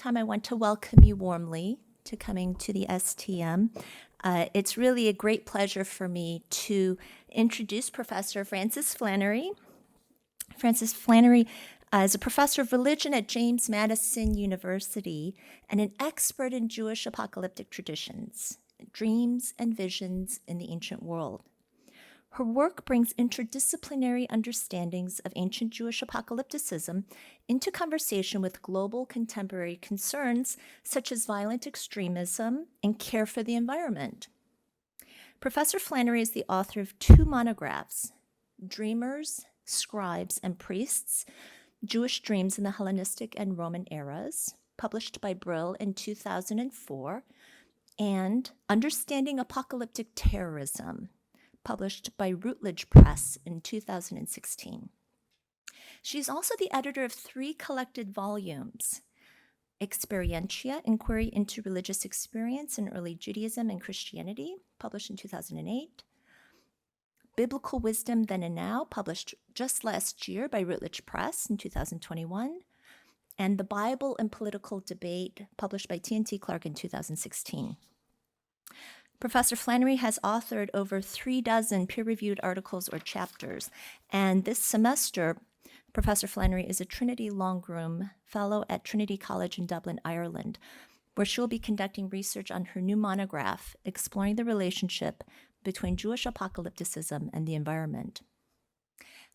time, I want to welcome you warmly to coming to the STM. It's really a great pleasure for me to introduce Professor Frances Flannery. Frances Flannery is a professor of religion at James Madison University and an expert in Jewish apocalyptic traditions, dreams and visions in the ancient world. Her work brings interdisciplinary understandings of ancient Jewish apocalypticism into conversation with global contemporary concerns such as violent extremism and care for the environment. Professor Flannery is the author of 2 monographs, Dreamers, Scribes, and Priests, Jewish Dreams in the Hellenistic and Roman Eras, published by Brill in 2004, and Understanding Apocalyptic Terrorism, published by Routledge Press in 2016. She's also the editor of 3 collected volumes, Experientia, Inquiry into Religious Experience in Early Judaism and Christianity, published in 2008, Biblical Wisdom Then and Now, published just last year by Routledge Press in 2021, and The Bible and Political Debate, published by T&T Clark in 2016. Professor Flannery has authored over 36 peer-reviewed articles or chapters, and this semester, Professor Flannery is a Trinity Longroom Fellow at Trinity College in Dublin, Ireland, where she will be conducting research on her new monograph, exploring the relationship between Jewish apocalypticism and the environment.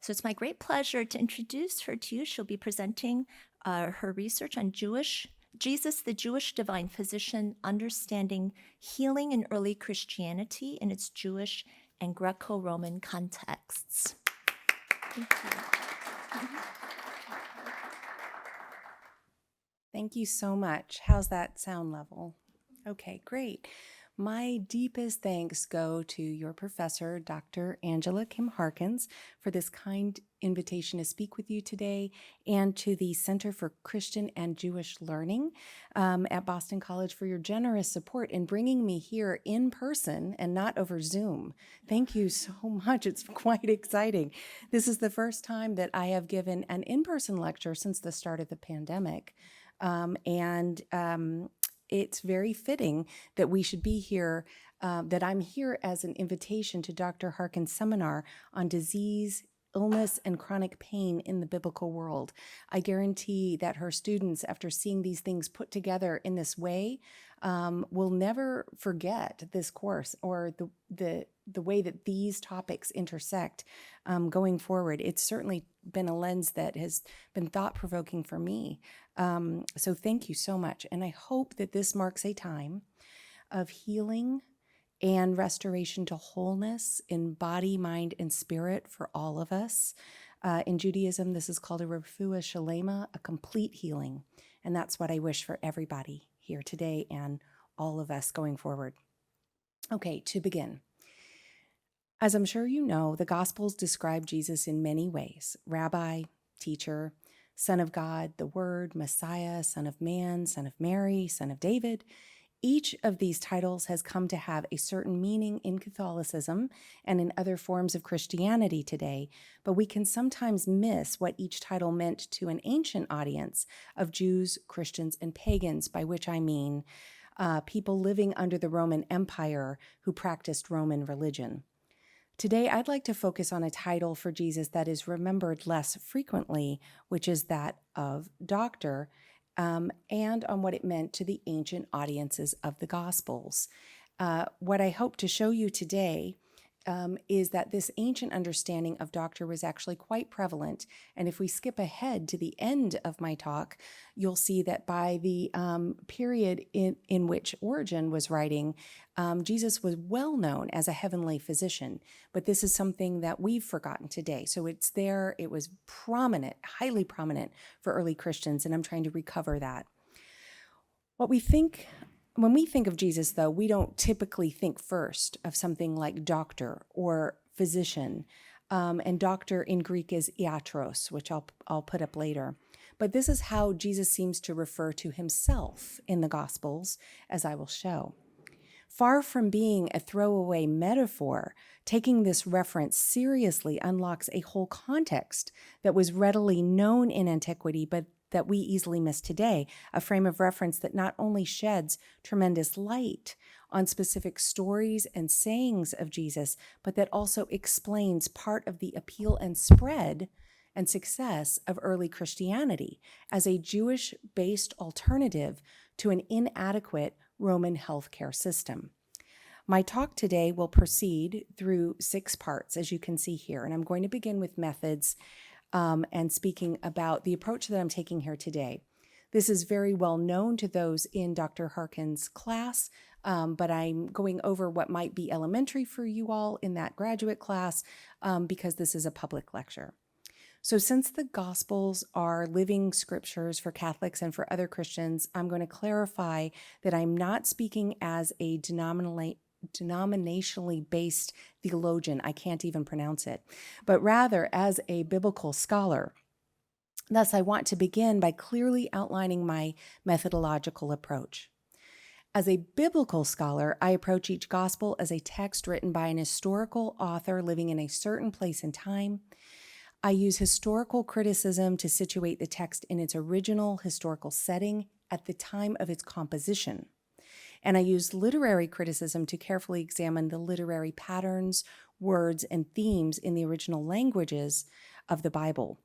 So it's my great pleasure to introduce her to you. She'll be presenting her research on Jesus, the Jewish divine physician, understanding healing in early Christianity in its Jewish and Greco-Roman contexts. Thank you. Thank you so much. How's that sound level? Okay, great. My deepest thanks go to your professor, Dr. Angela Kim Harkins, for this kind invitation to speak with you today, and to the Center for Christian and Jewish Learning at Boston College for your generous support in bringing me here in person and not over Zoom. Thank you so much. It's quite exciting. This is the first time that I have given an in-person lecture since the start of the pandemic. It's very fitting that we should be here, that I'm here as an invitation to Dr. Harkins' seminar on disease, illness, and chronic pain in the biblical world. I guarantee that her students, after seeing these things put together in this way, will never forget this course or the way that these topics intersect going forward. It's certainly been a lens that has been thought-provoking for me. So thank you so much. And I hope that this marks a time of healing and restoration to wholeness in body, mind, and spirit for all of us. In Judaism, this is called a refuah shalema, a complete healing. And that's what I wish for everybody here today and all of us going forward. Okay, to begin. As I'm sure you know, the Gospels describe Jesus in many ways: rabbi, teacher, Son of God, the Word, Messiah, Son of Man, Son of Mary, Son of David. Each of these titles has come to have a certain meaning in Catholicism and in other forms of Christianity today, but we can sometimes miss what each title meant to an ancient audience of Jews, Christians, and pagans, by which I mean people living under the Roman Empire who practiced Roman religion. Today, I'd like to focus on a title for Jesus that is remembered less frequently, which is that of doctor, and on what it meant to the ancient audiences of the Gospels. What I hope to show you today is that this ancient understanding of doctor was actually quite prevalent. And if we skip ahead to the end of my talk, you'll see that by the period in which Origen was writing, Jesus was well known as a heavenly physician. But this is something that we've forgotten today. So it's there. It was prominent, highly prominent for early Christians, and I'm trying to recover that. When we think of Jesus, though, we don't typically think first of something like doctor or physician. And doctor in Greek is iatros, which I'll put up later. But this is how Jesus seems to refer to himself in the Gospels, as I will show. Far from being a throwaway metaphor, taking this reference seriously unlocks a whole context that was readily known in antiquity, but that we easily miss today, a frame of reference that not only sheds tremendous light on specific stories and sayings of Jesus, but that also explains part of the appeal and spread and success of early Christianity as a Jewish-based alternative to an inadequate Roman healthcare system. My talk today will proceed through 6 parts, as you can see here, and I'm going to begin with methods and speaking about the approach that I'm taking here today. This is very well known to those in Dr. Harkin's class, but I'm going over what might be elementary for you all in that graduate class because this is a public lecture. So since the Gospels are living scriptures for Catholics and for other Christians, I'm going to clarify that I'm not speaking as a denominationally based theologian. I can't even pronounce it, but rather as a biblical scholar. Thus, I want to begin by clearly outlining my methodological approach. As a biblical scholar, I approach each gospel as a text written by an historical author living in a certain place and time. I use historical criticism to situate the text in its original historical setting at the time of its composition. And I use literary criticism to carefully examine the literary patterns, words, and themes in the original languages of the Bible.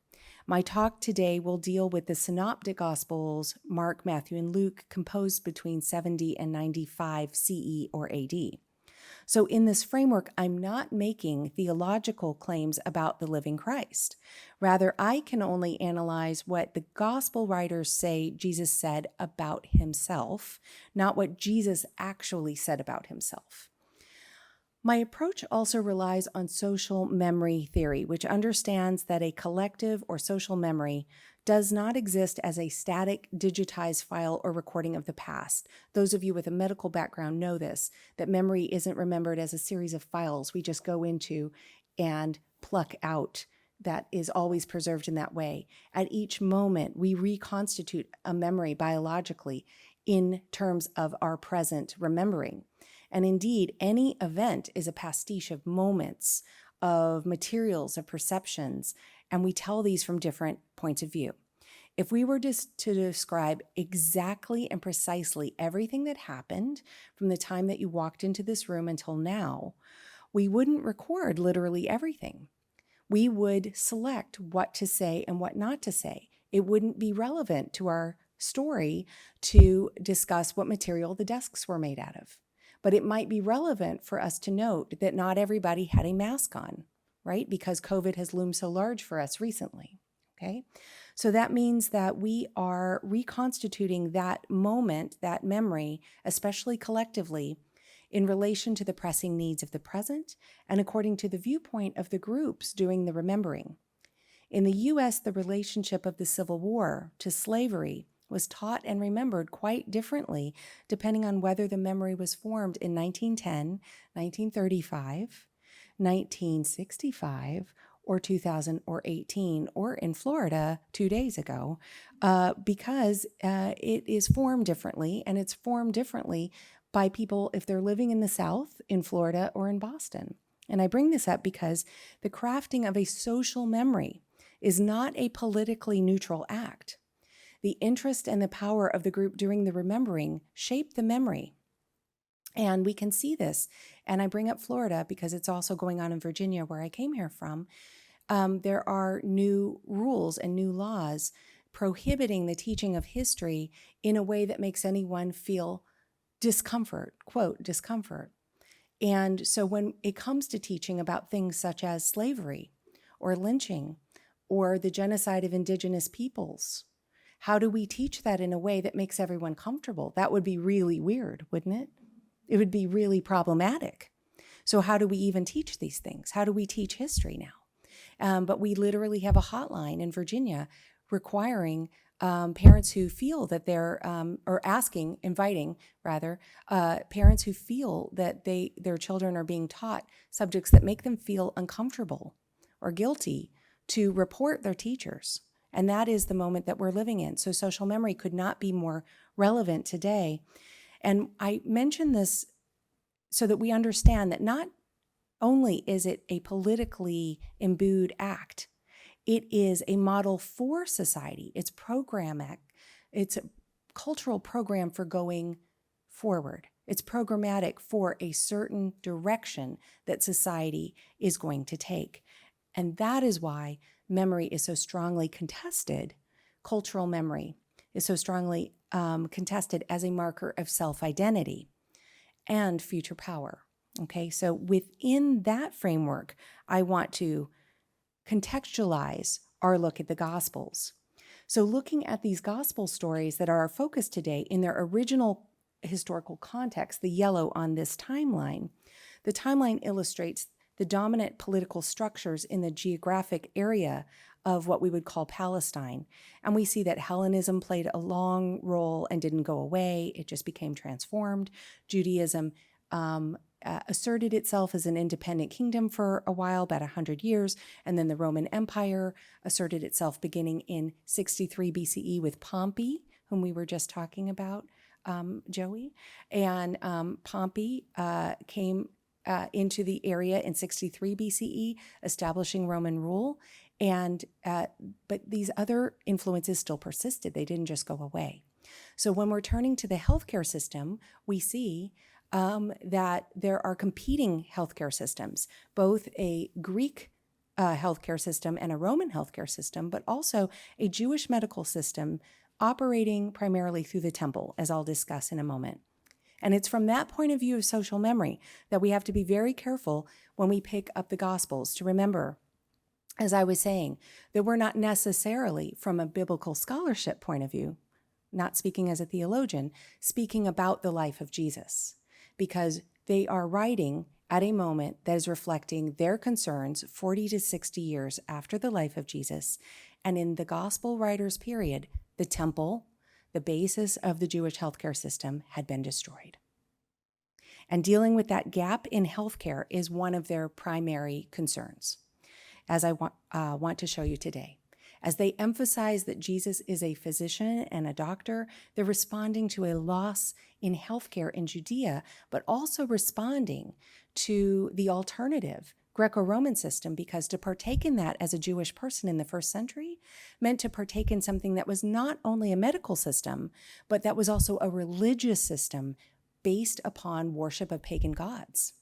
My talk today will deal with the Synoptic Gospels, Mark, Matthew, and Luke, composed between 70 and 95 CE or AD. So in this framework, I'm not making theological claims about the living Christ. Rather, I can only analyze what the gospel writers say Jesus said about himself, not what Jesus actually said about himself. My approach also relies on social memory theory, which understands that a collective or social memory does not exist as a static, digitized file or recording of the past. Those of you with a medical background know this, that memory isn't remembered as a series of files we just go into and pluck out. That is always preserved in that way. At each moment, we reconstitute a memory biologically in terms of our present remembering. And indeed, any event is a pastiche of moments, of materials, of perceptions, and we tell these from different points of view. If we were to describe exactly and precisely everything that happened from the time that you walked into this room until now, we wouldn't record literally everything. We would select what to say and what not to say. It wouldn't be relevant to our story to discuss what material the desks were made out of. But it might be relevant for us to note that not everybody had a mask on, right? Because COVID has loomed so large for us recently, okay? So that means that we are reconstituting that moment, that memory, especially collectively, in relation to the pressing needs of the present and according to the viewpoint of the groups doing the remembering. In the U.S., the relationship of the Civil War to slavery was taught and remembered quite differently depending on whether the memory was formed in 1910, 1935, 1965, or 2018, or in Florida 2 days ago, because it is formed differently, and it's formed differently by people if they're living in the South, in Florida, or in Boston. And I bring this up because the crafting of a social memory is not a politically neutral act. The interest and the power of the group doing the remembering shape the memory. And we can see this. And I bring up Florida because it's also going on in Virginia, where I came here from. There are new rules and new laws prohibiting the teaching of history in a way that makes anyone feel discomfort, quote, discomfort. And so when it comes to teaching about things such as slavery or lynching or the genocide of indigenous peoples, how do we teach that in a way that makes everyone comfortable? That would be really weird, wouldn't it? It would be really problematic. So how do we even teach these things? How do we teach history now? But we literally have a hotline in Virginia requiring parents who feel that they're, or asking, inviting rather, parents who feel that their children are being taught subjects that make them feel uncomfortable or guilty to report their teachers. And that is the moment that we're living in. So social memory could not be more relevant today. And I mention this so that we understand that not only is it a politically imbued act, It is a model for society. It's a cultural program for going forward. It's programmatic for a certain direction that society is going to take. And that is why memory is so strongly contested. Cultural memory is so strongly contested as a marker of self-identity and future power. Okay, so within that framework, I want to contextualize our look at the Gospels. So looking at these Gospel stories that are our focus today in their original historical context, the yellow on this timeline, the timeline illustrates the dominant political structures in the geographic area of what we would call Palestine. And we see that Hellenism played a long role and didn't go away. It just became transformed. Judaism asserted itself as an independent kingdom for a while, about 100 years, and then the Roman Empire asserted itself beginning in 63 BCE with Pompey, whom we were just talking about, Joey. And Pompey came into the area in 63 BCE, establishing Roman rule. And but these other influences still persisted. They didn't just go away. So when we're turning to the healthcare system, we see that there are competing healthcare systems, both a Greek healthcare system and a Roman healthcare system, but also a Jewish medical system operating primarily through the temple, as I'll discuss in a moment. And it's from that point of view of social memory that we have to be very careful when we pick up the Gospels to remember, as I was saying, that we're not necessarily from a biblical scholarship point of view, not speaking as a theologian, speaking about the life of Jesus, because they are writing at a moment that is reflecting their concerns 40 to 60 years after the life of Jesus. And in the Gospel writers' period, the temple, the basis of the Jewish healthcare system, had been destroyed. And dealing with that gap in healthcare is one of their primary concerns, as I want to show you today. As they emphasize that Jesus is a physician and a doctor, they're responding to a loss in healthcare in Judea, but also responding to the alternative Greco-Roman system, because to partake in that as a Jewish person in the first century meant to partake in something that was not only a medical system, but that was also a religious system based upon worship of pagan gods.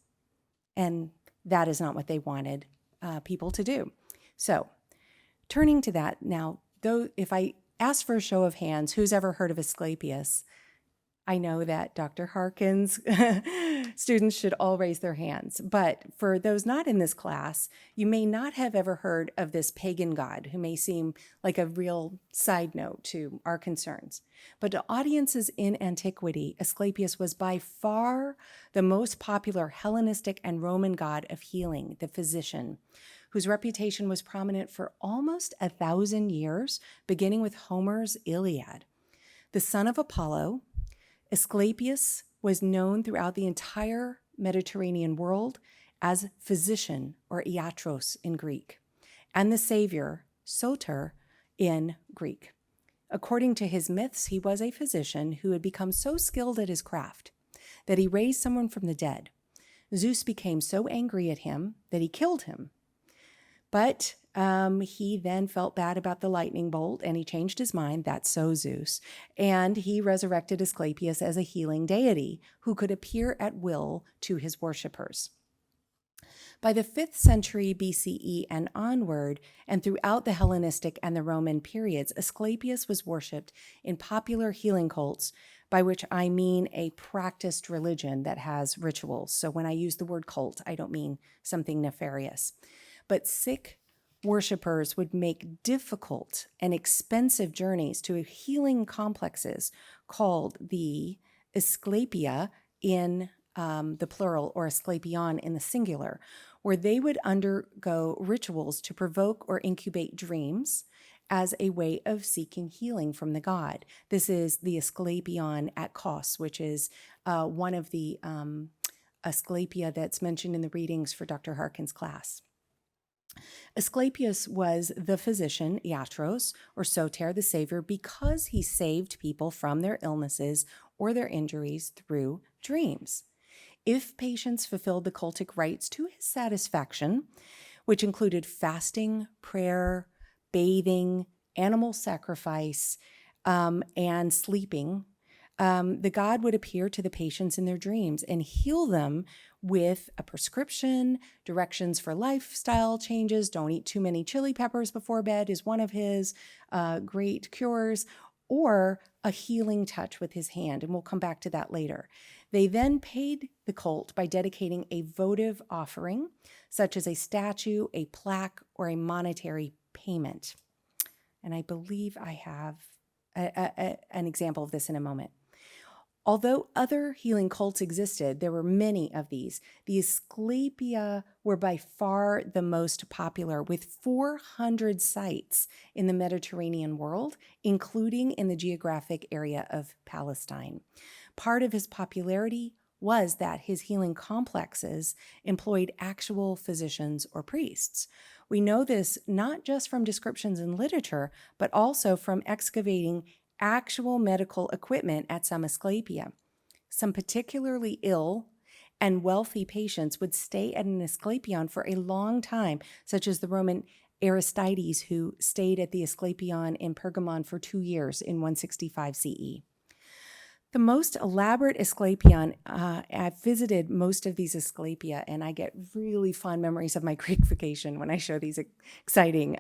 And that is not what they wanted people to do. So turning to that now, though, if I ask for a show of hands, who's ever heard of Asclepius? I know that Dr. Harkin's students should all raise their hands, but for those not in this class, you may not have ever heard of this pagan god who may seem like a real side note to our concerns. But to audiences in antiquity, Asclepius was by far the most popular Hellenistic and Roman god of healing, the physician, whose reputation was prominent for almost 1,000 years, beginning with Homer's Iliad. The son of Apollo, Asclepius was known throughout the entire Mediterranean world as physician, or iatros in Greek, and the savior, soter, in Greek. According to his myths, he was a physician who had become so skilled at his craft that he raised someone from the dead. Zeus became so angry at him that he killed him. But he then felt bad about the lightning bolt, and he changed his mind. That's so Zeus. And he resurrected Asclepius as a healing deity who could appear at will to his worshippers. By the 5th century BCE and onward, and throughout the Hellenistic and the Roman periods, Asclepius was worshipped in popular healing cults, by which I mean a practiced religion that has rituals. So when I use the word cult, I don't mean something nefarious. But sick worshippers would make difficult and expensive journeys to healing complexes called the Asclepia in the plural, or Asclepion in the singular, where they would undergo rituals to provoke or incubate dreams as a way of seeking healing from the god. This is the Asclepion at Kos, which is one of the Asclepia that's mentioned in the readings for Dr. Harkin's class. Asclepius was the physician, iatros, or soter, the savior, because he saved people from their illnesses or their injuries through dreams. If patients fulfilled the cultic rites to his satisfaction, which included fasting, prayer, bathing, animal sacrifice, and sleeping, the god would appear to the patients in their dreams and heal them with a prescription, directions for lifestyle changes. Don't eat too many chili peppers before bed is one of his great cures, or a healing touch with his hand. And we'll come back to that later. They then paid the cult by dedicating a votive offering, such as a statue, a plaque, or a monetary payment. And I believe I have an example of this in a moment. Although other healing cults existed, there were many of these. The Asclepia were by far the most popular, with 400 sites in the Mediterranean world, including in the geographic area of Palestine. Part of his popularity was that his healing complexes employed actual physicians or priests. We know this not just from descriptions in literature, but also from excavating actual medical equipment at some Asclepia. Some particularly ill and wealthy patients would stay at an Asclepion for a long time, such as the Roman Aristides, who stayed at the Asclepion in Pergamon for 2 years in 165 CE. The most elaborate Asclepion, I've visited most of these Asclepia, and I get really fond memories of my Greek vacation when I show these exciting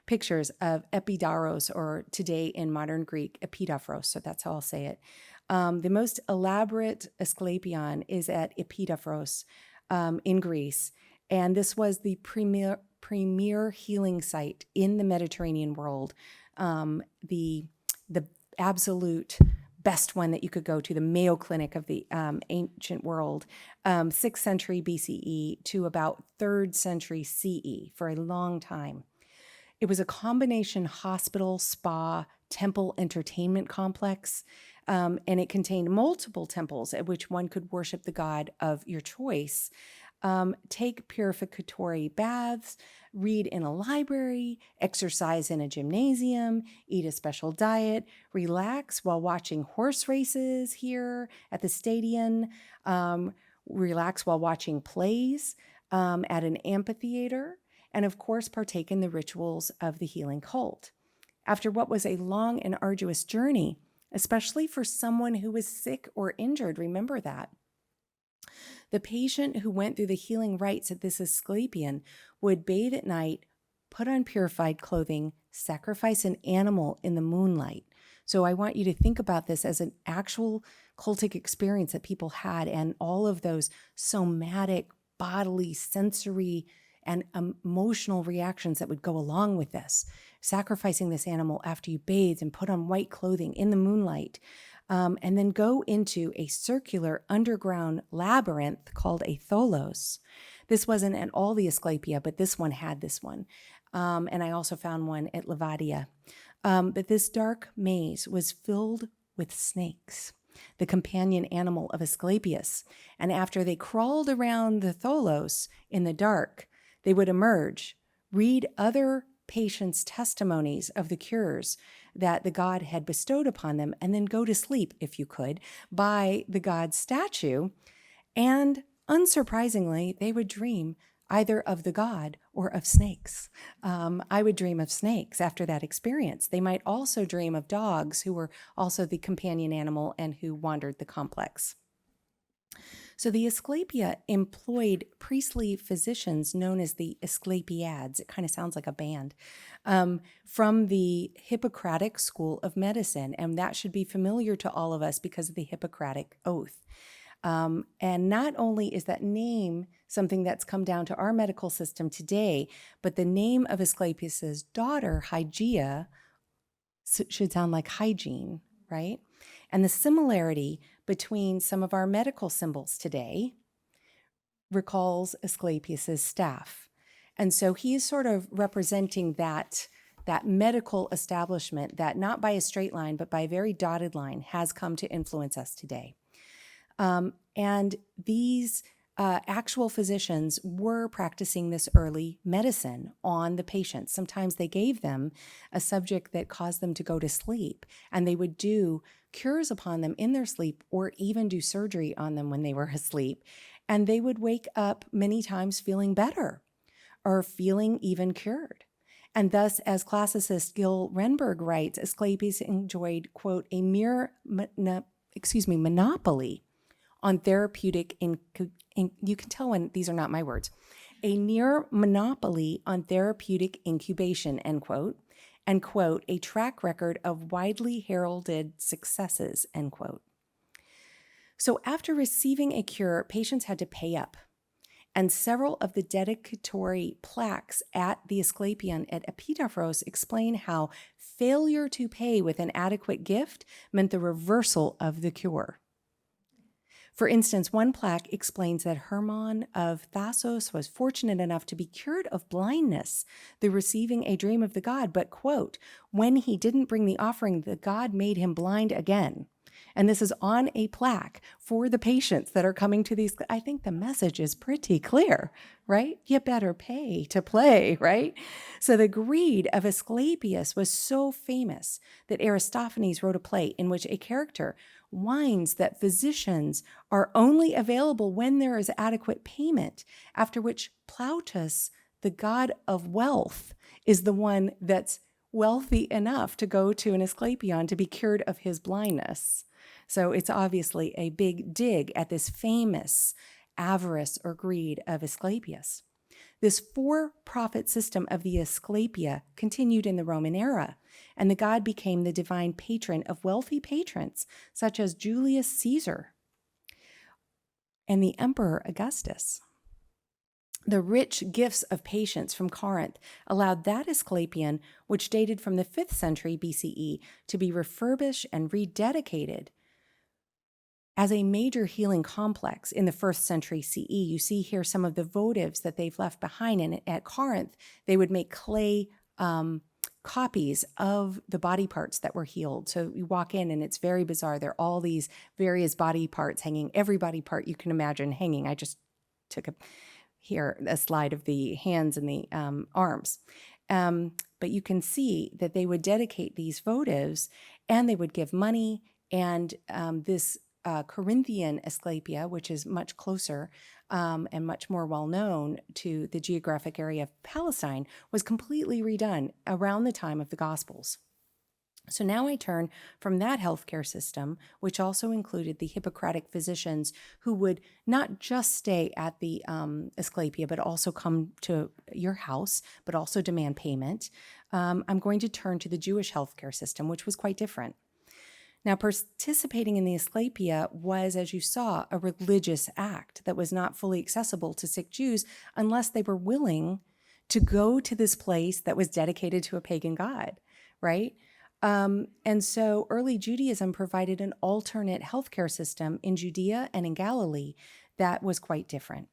pictures of Epidaros, or today in modern Greek, Epidaphros, so that's how I'll say it. The most elaborate Asclepion is at Epidaphros in Greece, and this was the premier healing site in the Mediterranean world, the absolute best one that you could go to, the Mayo Clinic of the ancient world, 6th century BCE to about 3rd century CE for a long time. It was a combination hospital, spa, temple entertainment complex, and it contained multiple temples at which one could worship the god of your choice, take purificatory baths, read in a library, exercise in a gymnasium, eat a special diet, relax while watching horse races here at the stadium, relax while watching plays at an amphitheater, and of course partake in the rituals of the healing cult. After what was a long and arduous journey, especially for someone who was sick or injured, remember that, the patient who went through the healing rites at this Asclepion would bathe at night, put on purified clothing, sacrifice an animal in the moonlight. So I want you to think about this as an actual cultic experience that people had, and all of those somatic, bodily, sensory, and emotional reactions that would go along with this. Sacrificing this animal after you bathed and put on white clothing in the moonlight. And then go into a circular underground labyrinth called a tholos. This wasn't at all the Asclepia, but this one had this one. And I also found one at Levadia. But this dark maze was filled with snakes, the companion animal of Asclepius. And after they crawled around the tholos in the dark, they would emerge, read other patients' testimonies of the cures that the god had bestowed upon them, and then go to sleep, if you could, by the god's statue. And unsurprisingly, they would dream either of the god or of snakes. I would dream of snakes after that experience. They might also dream of dogs, who were also the companion animal and who wandered the complex. So the Asclepia employed priestly physicians known as the Asclepiads. It kind of sounds like a band, from the Hippocratic School of Medicine. And that should be familiar to all of us because of the Hippocratic Oath. And not only is that name something that's come down to our medical system today, but the name of Asclepius's daughter, Hygeia, should sound like hygiene, right? And the similarity between some of our medical symbols today recalls Asclepius's staff. And so he is sort of representing that medical establishment that, not by a straight line, but by a very dotted line, has come to influence us today. And these actual physicians were practicing this early medicine on the patients. Sometimes they gave them a subject that caused them to go to sleep, and they would do cures upon them in their sleep, or even do surgery on them when they were asleep. And they would wake up many times feeling better or feeling even cured. And thus, as classicist Gil Renberg writes, Asclepius enjoyed, quote, a mere monopoly on therapeutic, you can tell when these are not my words, a near monopoly on therapeutic incubation, end quote, and, quote, a track record of widely heralded successes, end quote. So after receiving a cure, patients had to pay up. And several of the dedicatory plaques at the Asclepion at Epidavros explain how failure to pay with an adequate gift meant the reversal of the cure. For instance, one plaque explains that Hermann of Thasos was fortunate enough to be cured of blindness through receiving a dream of the god, but, quote, when he didn't bring the offering, the god made him blind again. And this is on a plaque for the patients that are coming to these. I think the message is pretty clear, right? You better pay to play, right? So the greed of Asclepius was so famous that Aristophanes wrote a play in which a character whines that physicians are only available when there is adequate payment, after which Plautus, the god of wealth, is the one that's wealthy enough to go to an Asclepion to be cured of his blindness. So it's obviously a big dig at this famous avarice or greed of Asclepius. This for-profit system of the Asclepia continued in the Roman era, and the god became the divine patron of wealthy patrons such as Julius Caesar and the Emperor Augustus. The rich gifts of patience from Corinth allowed that Asclepion, which dated from the 5th century BCE, to be refurbished and rededicated as a major healing complex in the 1st century CE. You see here some of the votives that they've left behind. And at Corinth, they would make clay copies of the body parts that were healed. So you walk in and it's very bizarre. There are all these various body parts hanging, every body part you can imagine hanging. I just took a slide of the hands and the arms. But you can see that they would dedicate these votives and they would give money. And this Corinthian Asclepia, which is much closer and much more well-known to the geographic area of Palestine, was completely redone around the time of the Gospels. So now I turn from that healthcare system, which also included the Hippocratic physicians who would not just stay at the Asclepia, but also come to your house, but also demand payment. I'm going to turn to the Jewish healthcare system, which was quite different. Now, participating in the Asclepia was, as you saw, a religious act that was not fully accessible to sick Jews unless they were willing to go to this place that was dedicated to a pagan god, right? And so early Judaism provided an alternate healthcare system in Judea and in Galilee that was quite different.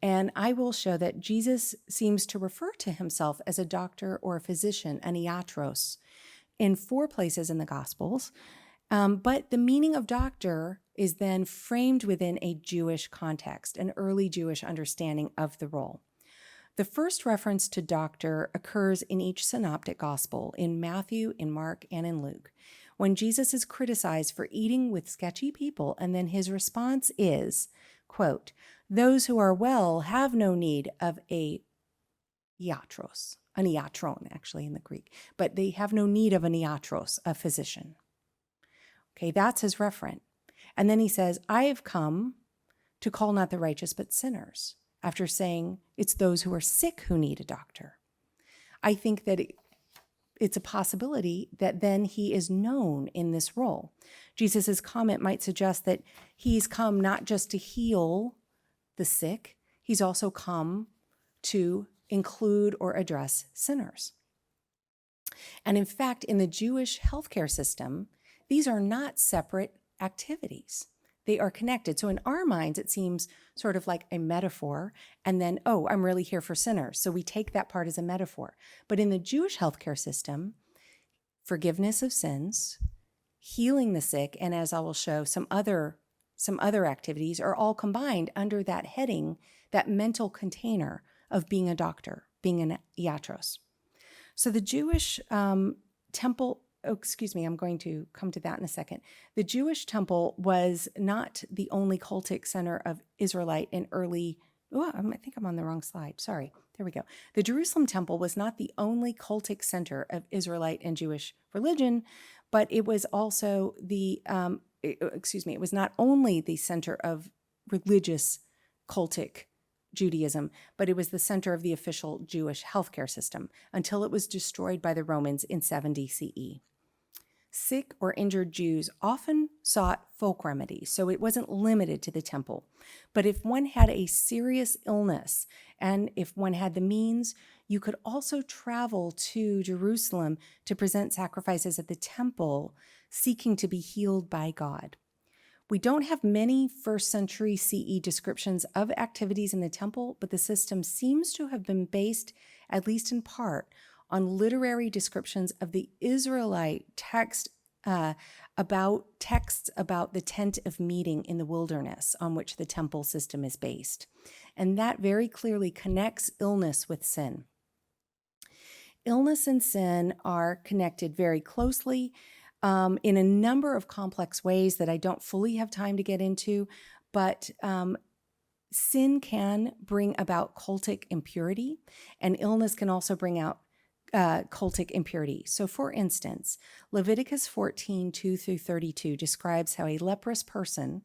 And I will show that Jesus seems to refer to himself as a doctor or a physician, an iatros, in 4 places in the Gospels. But the meaning of doctor is then framed within a Jewish context, an early Jewish understanding of the role. The first reference to doctor occurs in each synoptic gospel, in Matthew, in Mark, and in Luke, when Jesus is criticized for eating with sketchy people, and then his response is, quote, those who are well have no need of a iatros, an iatron actually in the Greek, but they have no need of an iatros, a physician. Okay, that's his referent. And then he says, I have come to call not the righteous, but sinners, after saying it's those who are sick who need a doctor. I think that it's a possibility that then he is known in this role. Jesus's comment might suggest that he's come not just to heal the sick, he's also come to include or address sinners. And in fact, in the Jewish healthcare system, these are not separate activities. They are connected. So in our minds, it seems sort of like a metaphor, and then, oh, I'm really here for sinners. So we take that part as a metaphor. But in the Jewish healthcare system, forgiveness of sins, healing the sick, and as I will show, some other activities are all combined under that heading, that mental container of being a doctor, being an iatros. So the Jewish temple, I'm going to come to that in a second. The Jewish temple was not the only cultic center of Israelite and early Oh, I think I'm on the wrong slide. Sorry. There we go. The Jerusalem temple was not the only cultic center of Israelite and Jewish religion, but it was also it was not only the center of religious cultic Judaism, but it was the center of the official Jewish healthcare system until it was destroyed by the Romans in 70 CE. Sick or injured Jews often sought folk remedies, so it wasn't limited to the temple. But if one had a serious illness and if one had the means, you could also travel to Jerusalem to present sacrifices at the temple, seeking to be healed by God. We don't have many first century CE descriptions of activities in the temple, but the system seems to have been based, at least in part, on literary descriptions of the Israelite texts about the tent of meeting in the wilderness on which the temple system is based. And that very clearly connects illness with sin. Illness and sin are connected very closely in a number of complex ways that I don't fully have time to get into, but sin can bring about cultic impurity, and illness can also bring out cultic impurity. So for instance, Leviticus 14, 2 through 32 describes how a leprous person,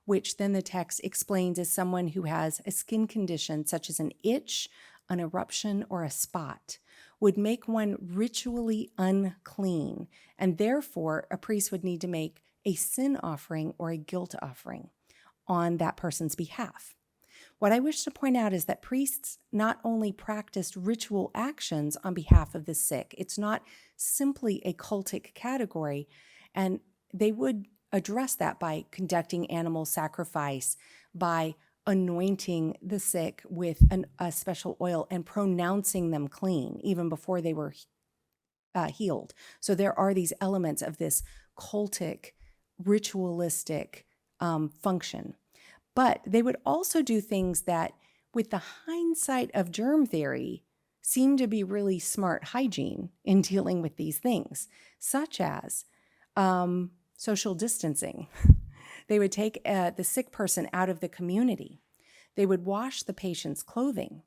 which then the text explains as someone who has a skin condition such as an itch, an eruption, or a spot, would make one ritually unclean, and therefore a priest would need to make a sin offering or a guilt offering on that person's behalf. What I wish to point out is that priests not only practiced ritual actions on behalf of the sick, it's not simply a cultic category, and they would address that by conducting animal sacrifice, by anointing the sick with a special oil and pronouncing them clean even before they were healed. So there are these elements of this cultic, ritualistic function. But they would also do things that, with the hindsight of germ theory, seem to be really smart hygiene in dealing with these things, such as social distancing. They would take the sick person out of the community. They would wash the patient's clothing.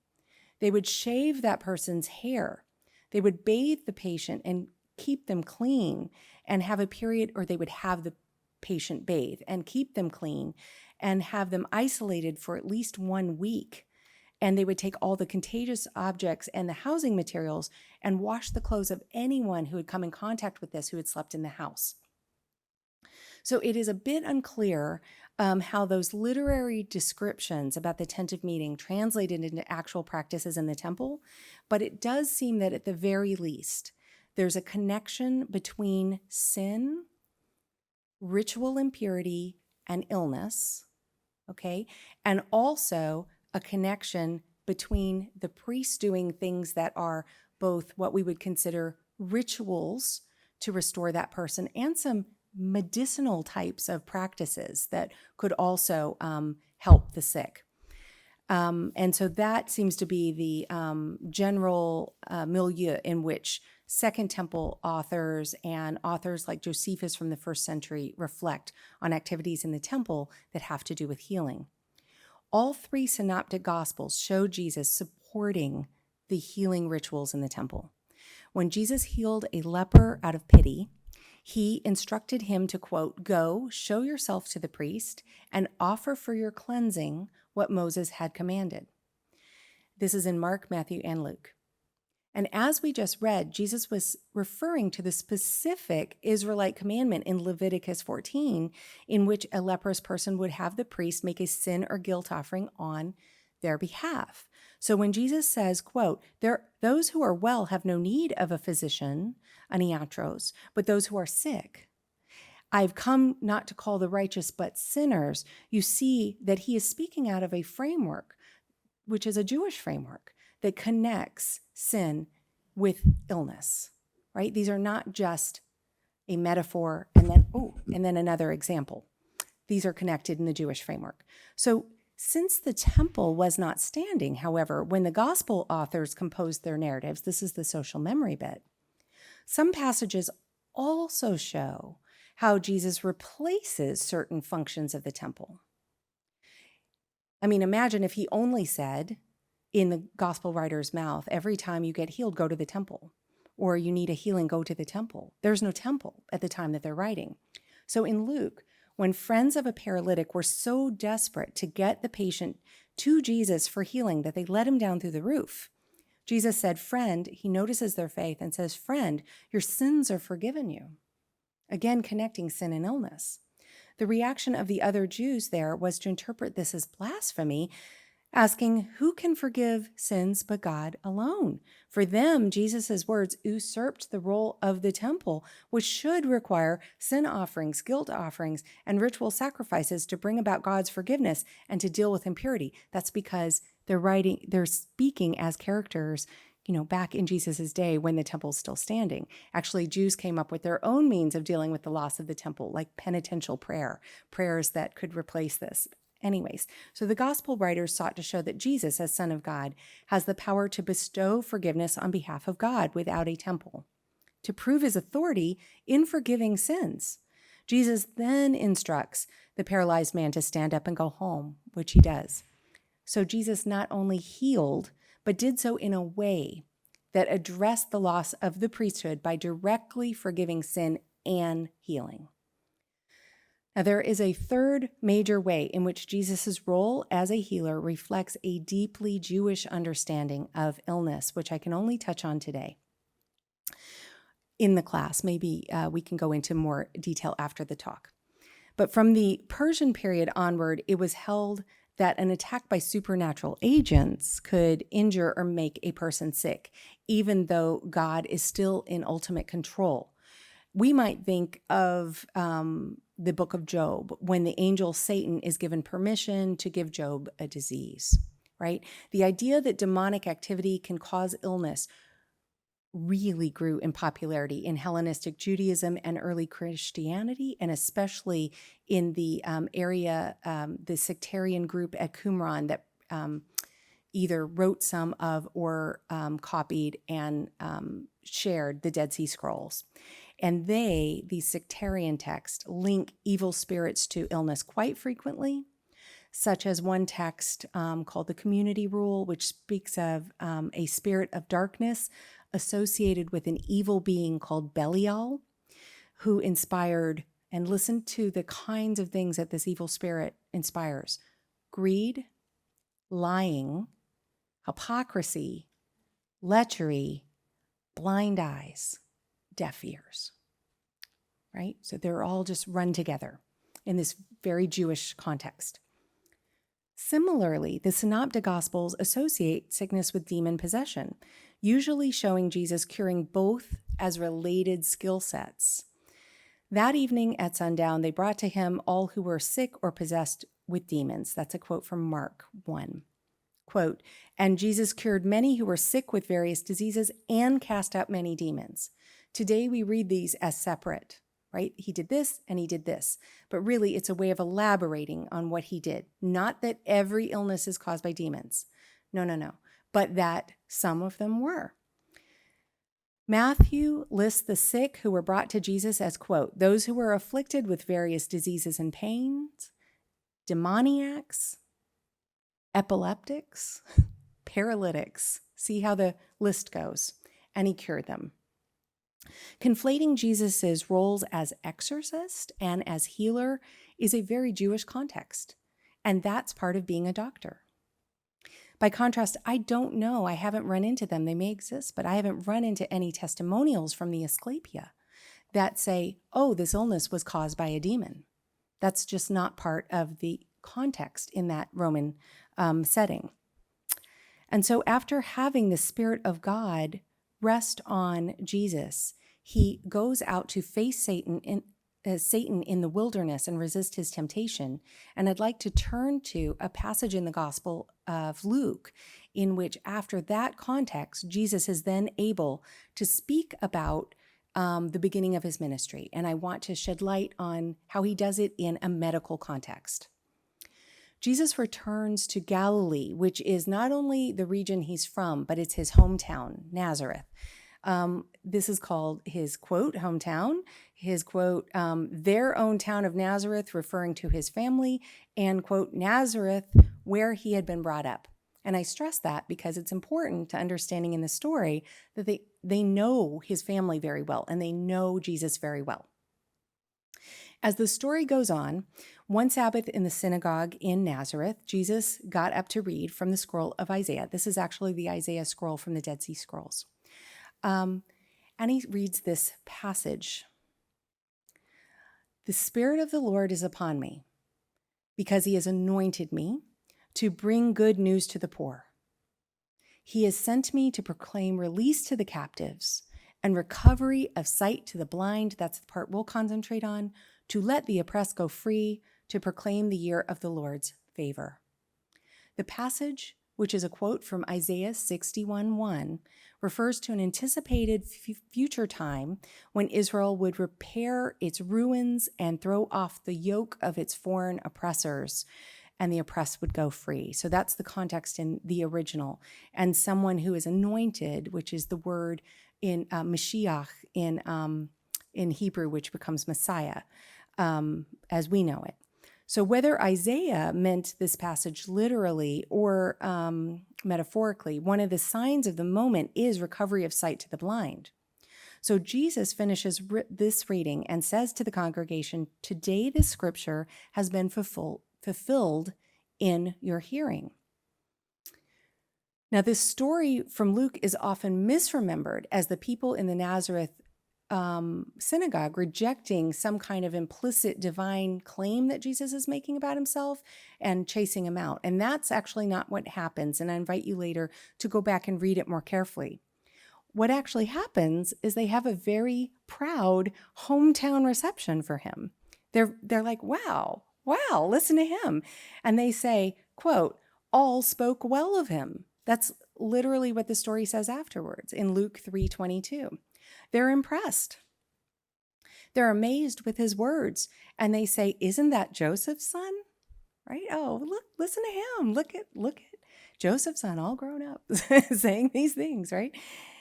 They would shave that person's hair. They would bathe the patient and keep them clean and have a period, or they would have the patient bathe and keep them clean and have them isolated for at least 1 week. And they would take all the contagious objects and the housing materials and wash the clothes of anyone who had come in contact with this, who had slept in the house. So it is a bit unclear how those literary descriptions about the tent of meeting translated into actual practices in the temple, but it does seem that at the very least, there's a connection between sin, ritual impurity, and illness, okay? And also a connection between the priests doing things that are both what we would consider rituals to restore that person and some medicinal types of practices that could also help the sick. And so that seems to be the general milieu in which Second Temple authors and authors like Josephus from the first century reflect on activities in the temple that have to do with healing. All 3 synoptic gospels show Jesus supporting the healing rituals in the temple. When Jesus healed a leper out of pity, he instructed him to, quote, "Go, show yourself to the priest, and offer for your cleansing what Moses had commanded." This is in Mark, Matthew, and Luke. And as we just read, Jesus was referring to the specific Israelite commandment in Leviticus 14, in which a leprous person would have the priest make a sin or guilt offering on their behalf. So when Jesus says, quote, "Those who are well have no need of a physician, an iatros, but those who are sick. I've come not to call the righteous, but sinners," you see that he is speaking out of a framework, which is a Jewish framework, that connects sin with illness, right? These are not just a metaphor and then another example. These are connected in the Jewish framework. So since the temple was not standing, however, when the gospel authors composed their narratives, this is the social memory bit, some passages also show how Jesus replaces certain functions of the temple. I mean, imagine if he only said in the gospel writer's mouth, every time you get healed, go to the temple, or you need a healing, go to the temple. There's no temple at the time that they're writing. So in Luke, when friends of a paralytic were so desperate to get the patient to Jesus for healing that they let him down through the roof, Jesus said, friend, he notices their faith and says, friend, your sins are forgiven you. Again, connecting sin and illness. The reaction of the other Jews there was to interpret this as blasphemy, asking, who can forgive sins but God alone? For them, Jesus' words usurped the role of the temple, which should require sin offerings, guilt offerings, and ritual sacrifices to bring about God's forgiveness and to deal with impurity. That's because they're speaking as characters, back in Jesus' day when the temple's still standing. Actually, Jews came up with their own means of dealing with the loss of the temple, like penitential prayers that could replace this. Anyways, so the gospel writers sought to show that Jesus, as Son of God, has the power to bestow forgiveness on behalf of God without a temple, to prove his authority in forgiving sins. Jesus then instructs the paralyzed man to stand up and go home, which he does. So Jesus not only healed, but did so in a way that addressed the loss of the priesthood by directly forgiving sin and healing. Now, there is a third major way in which Jesus' role as a healer reflects a deeply Jewish understanding of illness, which I can only touch on today in the class. Maybe we can go into more detail after the talk. But from the Persian period onward, it was held that an attack by supernatural agents could injure or make a person sick, even though God is still in ultimate control. We might think of the book of Job, when the angel Satan is given permission to give Job a disease, right? The idea that demonic activity can cause illness really grew in popularity in Hellenistic Judaism and early Christianity, and especially in the the sectarian group at Qumran that either wrote some of or copied and shared the Dead Sea Scrolls. And these sectarian texts, link evil spirits to illness quite frequently, such as one text called the Community Rule, which speaks of a spirit of darkness associated with an evil being called Belial, who inspired, and listen to the kinds of things that this evil spirit inspires: greed, lying, hypocrisy, lechery, blind eyes, deaf ears, right? So they're all just run together in this very Jewish context. Similarly, the Synoptic Gospels associate sickness with demon possession, usually showing Jesus curing both as related skill sets. That evening at sundown, they brought to him all who were sick or possessed with demons. That's a quote from Mark 1. Quote, and Jesus cured many who were sick with various diseases and cast out many demons. Today we read these as separate, right? He did this and he did this. But really it's a way of elaborating on what he did. Not that every illness is caused by demons. No. But that some of them were. Matthew lists the sick who were brought to Jesus as, quote, those who were afflicted with various diseases and pains, demoniacs, epileptics, paralytics. See how the list goes. And he cured them. Conflating Jesus's roles as exorcist and as healer is a very Jewish context, and that's part of being a doctor. By contrast, I don't know, I haven't run into them, they may exist, but I haven't run into any testimonials from the Asclepius that say, oh, this illness was caused by a demon. That's just not part of the context in that Roman setting. And so after having the Spirit of God rest on Jesus, he goes out to face Satan in the wilderness and resist his temptation. And I'd like to turn to a passage in the Gospel of Luke in which, after that context, Jesus is then able to speak about the beginning of his ministry. And I want to shed light on how he does it in a medical context. Jesus returns to Galilee, which is not only the region he's from, but it's his hometown, Nazareth. This is called his, quote, hometown, his, quote, their own town of Nazareth, referring to his family, and, quote, Nazareth where he had been brought up. And I stress that because it's important to understanding in the story that they know his family very well and they know Jesus very well. As the story goes on, one Sabbath in the synagogue in Nazareth, Jesus got up to read from the scroll of Isaiah. This is actually the Isaiah scroll from the Dead Sea Scrolls. And he reads this passage. The Spirit of the Lord is upon me, because he has anointed me to bring good news to the poor. He has sent me to proclaim release to the captives and recovery of sight to the blind. That's the part we'll concentrate on. To let the oppressed go free, to proclaim the year of the Lord's favor. The passage, which is a quote from Isaiah 61:1, refers to an anticipated future time when Israel would repair its ruins and throw off the yoke of its foreign oppressors, and the oppressed would go free. So that's the context in the original. And someone who is anointed, which is the word in Mashiach in Hebrew, which becomes Messiah, as we know it. So whether Isaiah meant this passage literally or metaphorically, one of the signs of the moment is recovery of sight to the blind. So Jesus finishes this reading and says to the congregation, "Today this scripture has been fulfilled in your hearing." Now, this story from Luke is often misremembered as the people in the Nazareth synagogue rejecting some kind of implicit divine claim that Jesus is making about himself and chasing him out. And that's actually not what happens. And I invite you later to go back and read it more carefully. What actually happens is they have a very proud hometown reception for him. They're like, wow, listen to him. And they say, quote, all spoke well of him. That's literally what the story says afterwards in Luke 3:22. They're impressed. They're amazed with his words. And they say, isn't that Joseph's son? Right? Oh, look, listen to him. Look at Joseph's son, all grown up, saying these things, right?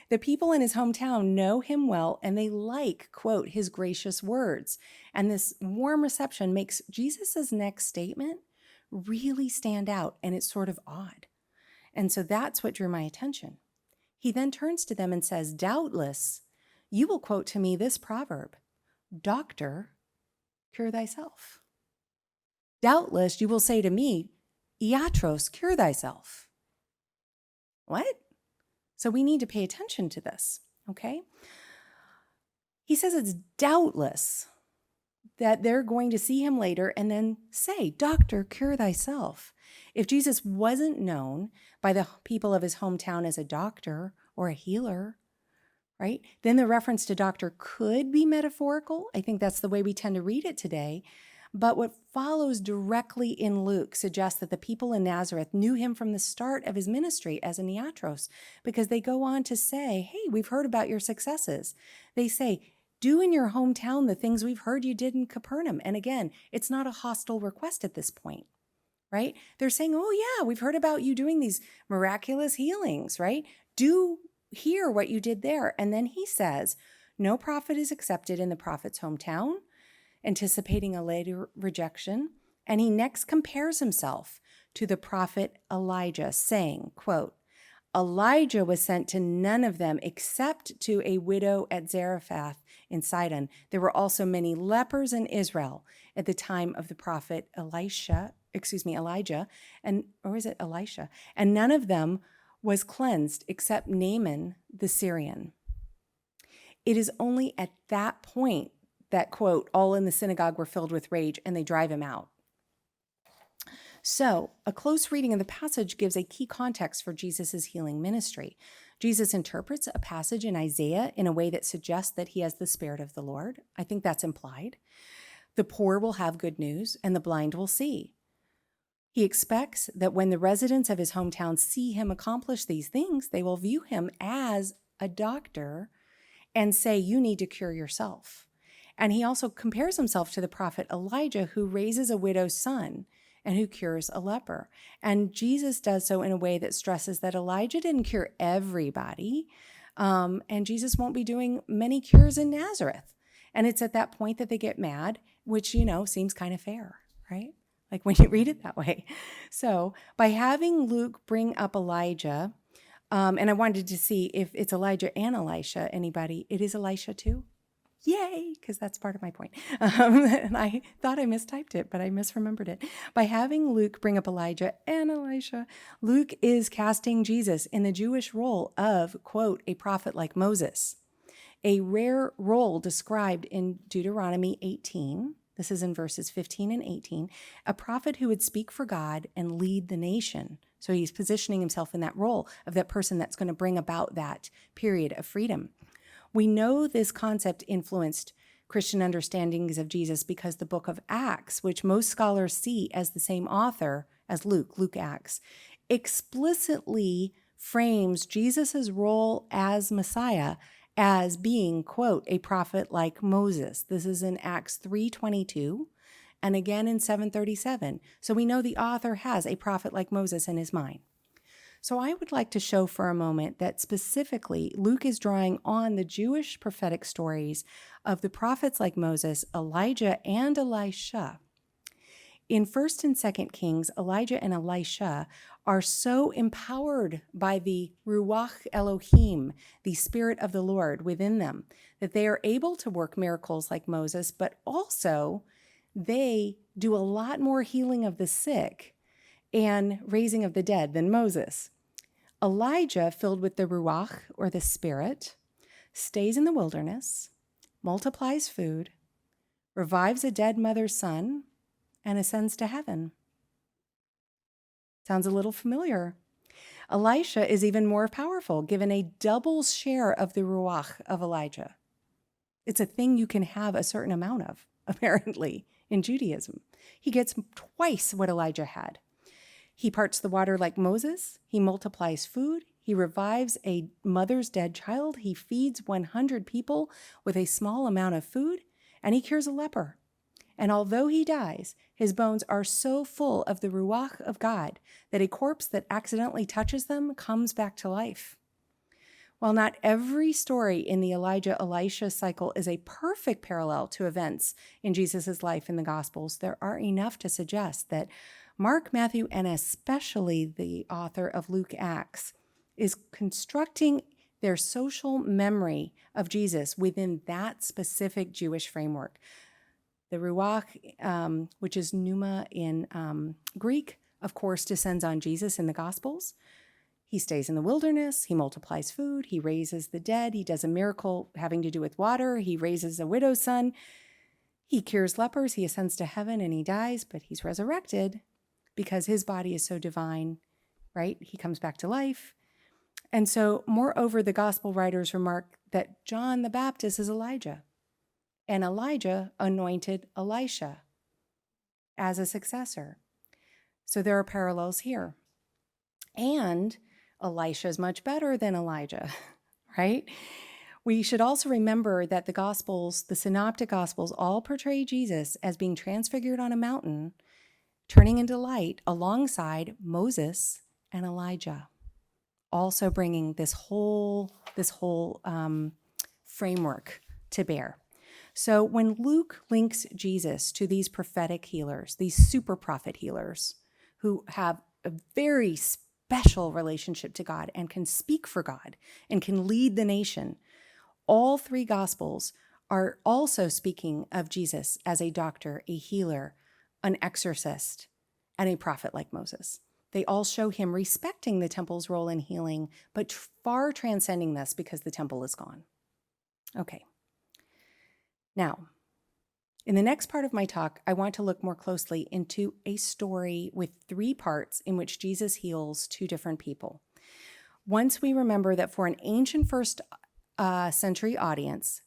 The people in his hometown know him well, and they like, quote, his gracious words. And this warm reception makes Jesus's next statement really stand out, and it's sort of odd. And so that's what drew my attention. He then turns to them and says, doubtless, you will quote to me this proverb, doctor, cure thyself. Doubtless, you will say to me, iatros, cure thyself. What? So we need to pay attention to this, okay? He says it's doubtless that they're going to see him later and then say, doctor, cure thyself. If Jesus wasn't known by the people of his hometown as a doctor or a healer, right, then the reference to doctor could be metaphorical. I think that's the way we tend to read it today. But what follows directly in Luke suggests that the people in Nazareth knew him from the start of his ministry as a iatros, because they go on to say, hey, we've heard about your successes. They say, do in your hometown the things we've heard you did in Capernaum. And again, it's not a hostile request at this point, right? They're saying, oh yeah, we've heard about you doing these miraculous healings, right? Do hear what you did there. And then he says, no prophet is accepted in the prophet's hometown, anticipating a later rejection. And he next compares himself to the prophet Elijah, saying, quote, Elijah was sent to none of them except to a widow at Zarephath in Sidon. There were also many lepers in Israel at the time of the prophet Elijah, and none of them was cleansed except Naaman the Syrian. It is only at that point that, quote, all in the synagogue were filled with rage and they drive him out. So a close reading of the passage gives a key context for Jesus' healing ministry. Jesus interprets a passage in Isaiah in a way that suggests that he has the Spirit of the Lord. I think that's implied. The poor will have good news and the blind will see. He expects that when the residents of his hometown see him accomplish these things, they will view him as a doctor and say, you need to cure yourself. And he also compares himself to the prophet Elijah, who raises a widow's son and who cures a leper. And Jesus does so in a way that stresses that Elijah didn't cure everybody, and Jesus won't be doing many cures in Nazareth. And it's at that point that they get mad, which, seems kind of fair, right? like when you read it that way. So by having Luke bring up Elijah, and I wanted to see if it's Elijah and Elisha. Anybody? It is Elisha too? Yay, because that's part of my point. And I thought I mistyped it, but I misremembered it. By having Luke bring up Elijah and Elisha, Luke is casting Jesus in the Jewish role of, quote, a prophet like Moses, a rare role described in Deuteronomy 18. This is in verses 15 and 18, a prophet who would speak for God and lead the nation. So he's positioning himself in that role of that person that's going to bring about that period of freedom. We know this concept influenced Christian understandings of Jesus because the book of Acts, which most scholars see as the same author as Luke Acts, explicitly frames Jesus' role as Messiah as being, quote, a prophet like Moses. This is in Acts 3:22 and again in 7:37. So we know the author has a prophet like Moses in his mind. So I would like to show for a moment that specifically Luke is drawing on the Jewish prophetic stories of the prophets like Moses, Elijah, and Elisha. In 1st and 2nd Kings, Elijah and Elisha are so empowered by the Ruach Elohim, the Spirit of the Lord within them, that they are able to work miracles like Moses, but also they do a lot more healing of the sick and raising of the dead than Moses. Elijah, filled with the Ruach, or the Spirit, stays in the wilderness, multiplies food, revives a dead mother's son, and ascends to heaven. Sounds a little familiar. Elisha is even more powerful, given a double share of the Ruach of Elijah. It's a thing you can have a certain amount of, apparently, in Judaism. He gets twice what Elijah had. He parts the water like Moses. He multiplies food. He revives a mother's dead child. He feeds 100 people with a small amount of food, and he cures a leper. And although he dies, his bones are so full of the Ruach of God that a corpse that accidentally touches them comes back to life. While not every story in the Elijah-Elisha cycle is a perfect parallel to events in Jesus' life in the Gospels, there are enough to suggest that Mark, Matthew, and especially the author of Luke Acts is constructing their social memory of Jesus within that specific Jewish framework. The Ruach, which is pneuma in Greek, of course, descends on Jesus in the Gospels. He stays in the wilderness. He multiplies food. He raises the dead. He does a miracle having to do with water. He raises a widow's son. He cures lepers. He ascends to heaven and he dies, but he's resurrected because his body is so divine, right? He comes back to life. And so, moreover, the gospel writers remark that John the Baptist is Elijah, and Elijah anointed Elisha as a successor. So there are parallels here. And Elisha is much better than Elijah, right? We should also remember that the Gospels, the Synoptic Gospels, all portray Jesus as being transfigured on a mountain, turning into light alongside Moses and Elijah, also bringing this whole framework to bear. So when Luke links Jesus to these prophetic healers, these super prophet healers who have a very special relationship to God and can speak for God and can lead the nation, all three Gospels are also speaking of Jesus as a doctor, a healer, an exorcist, and a prophet like Moses. They all show him respecting the temple's role in healing, but far transcending this because the temple is gone. Okay. Now, in the next part of my talk, I want to look more closely into a story with 3 parts in which Jesus heals 2 different people. Once we remember that for an ancient first century audience,